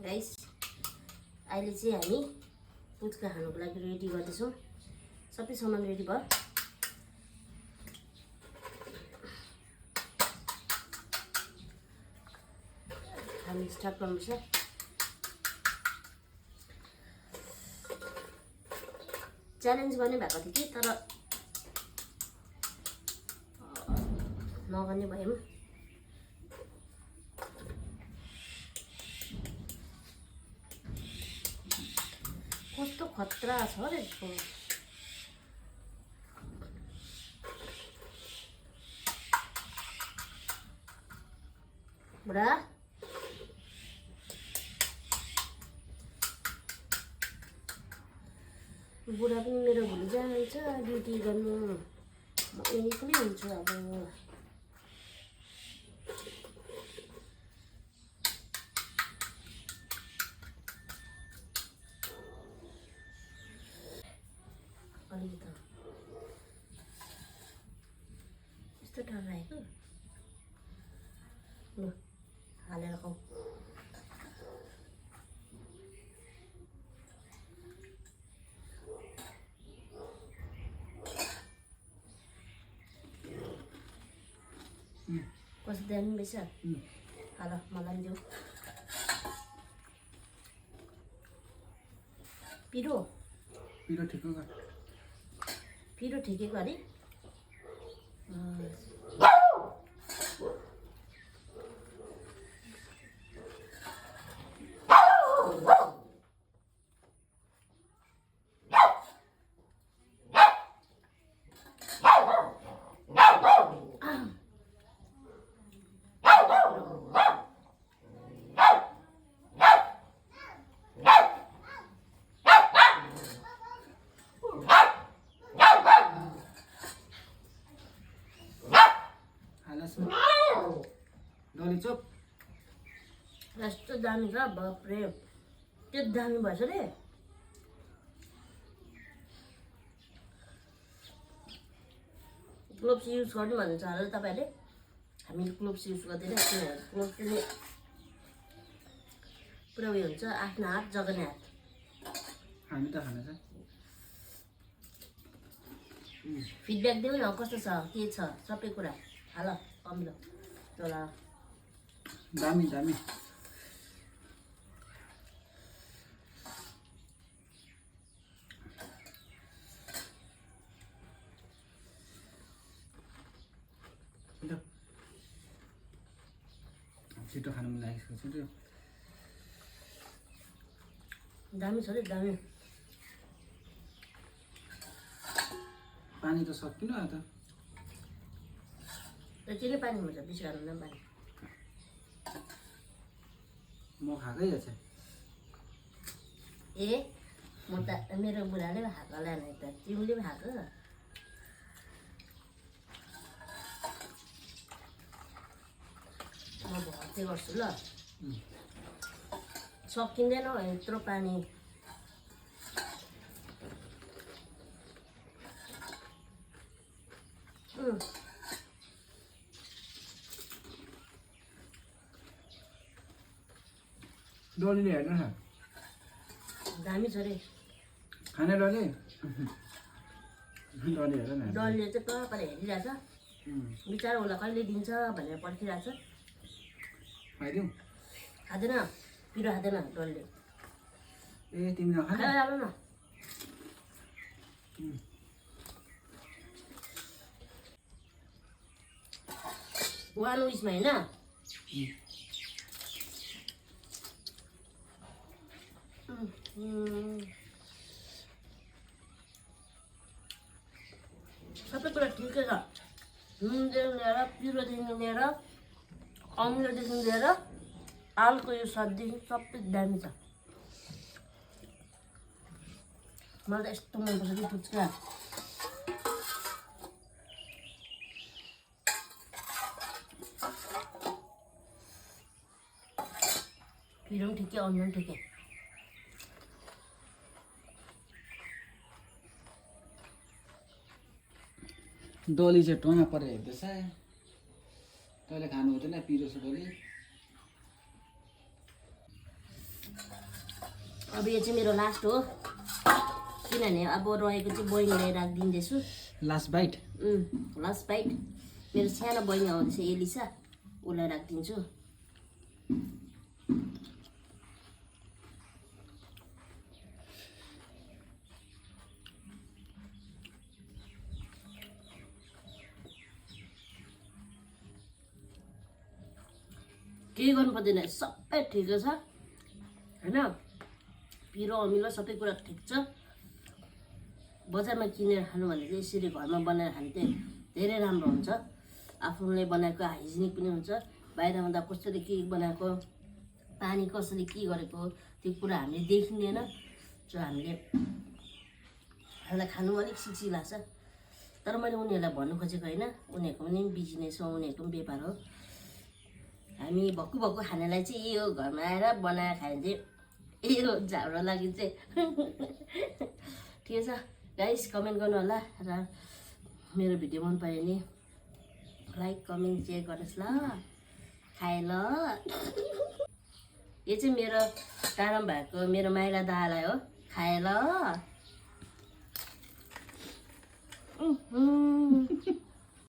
Guys अहिले चाहिँ हामी पुच्का खानुको लागि रेडी गर्दैछौँ। सबै सामान रेडी भयो। हामी स्टार्ट गर्नुपर्छ। च्यालेन्ज गर्ने भएको थियो कि तर नगर्ने भयौँ। कस्तो खतरा छ रे यसको। बुढा बुढा पनि मेरो भुलि जान्छ ड्युटी गर्नु। म एक्लै हुन्छु अब। अलिकति यस्तो डर लागेको ल हालेर खाऊ। कस्तो दामी बेस हाल मलाई पनि देऊ। पिरो पिरो ठिकै पिरो ठिकै गरे। ललिचप यस्तो दामी छ बाफ्रे। त्यो दामी भएछ रे। ग्लोभ्स युज गर्नु भन्नुहुन्छ होला तपाईँहरूले। हामीले ग्लोभ्स युज गर्दैन। ग्लोभ्स पनि पुरा उयो हुन्छ। आफ्नो हात जगने हात। हामी त खाने छ। फिडब्याक देऊ न कस्तो छ के छ सबै कुरा। हाल अमिलो चला दामी दामी। छिटो खानु मन लागेको छ त्यो। दामी छ रे दामी। पानी त सकिनु आयो त। यति नै पानी हुन्छ बेसी खानु हुँदैन पानी। म खाएकै छ। ए म त मेरो बुढाले पो खाएको होला नि त। तिमीले पो खाएको। म भर्ती गर्छु ल। सकिँदैन यत्रो पानी। डलीले हेर्नु न दामी छ रे खाने डली। डली हेर न। डलले चाहिँ पुरा पारा हेरिरहेछ। बिचरा उसलाई कहिले दिन्छ भनेर पर्खिरहेछ। खाइदिउँ। खाँदैन पिरो खाँदैन डलले। ए तिमी नखा न। खायो न। वान उइसमा होइन सबै कुरा ठिकै छ। नुनदेखि लिएर पिरोदेखि लिएर अमिलोदेखि लिएर आलुको यो सब्जीदेखि सबै दामी छ। मलाई त यस्तो मनपर्छ कि पुच्का। पिरो पनि ठिकै अमिलो पनि ठिकै। डली चाहिँ टोमा परेर हेर्दैछ। तैँले खानु हुँदैन पिरो छ डली। अब यो चाहिँ मेरो लास्ट हो किनभने अब रहेको चाहिँ बहिनीलाई राखिदिँदैछु लास्ट बाइट लास्ट बाइट मेरो सानो बहिनी आउँदैछ एलिसा उसलाई राखिदिन्छु केही गर्नु पर्दैन सबै ठिकै छ होइन पिरो अमिलो सबै कुरा ठिक छ बजारमा किनेर खानु भने चाहिँ यसरी घरमा बनाएर खानु चाहिँ धेरै राम्रो हुन्छ आफूले बनाएको हाइजिनिक पनि हुन्छ बाहिरमा त कसरी के बनाएको पानी कसरी के गरेको त्यो कुरा हामीले देखिँदैन जो हामीलाई खानु अलिक सिक्सी लाग्छ तर मैले उनीहरूलाई भन्नु खोजेको होइन उनीहरूको पनि बिजनेस हो उनीहरूको पनि व्यापार हो हामी भक्कु भक्कु खानेलाई चाहिँ यही हो घरमा आएर बनाएर खायो भने चाहिँ यही हो झाउरो लागि चाहिँ ठिकै छ गाइस कमेन्ट गर्नु होला र मेरो भिडियो मन पऱ्यो भने लाइक कमेन्ट सेयर गर्नुहोस् ल खाए ल यो चाहिँ मेरो टाढामा भएको मेरो माइला दालाई हो खाए ल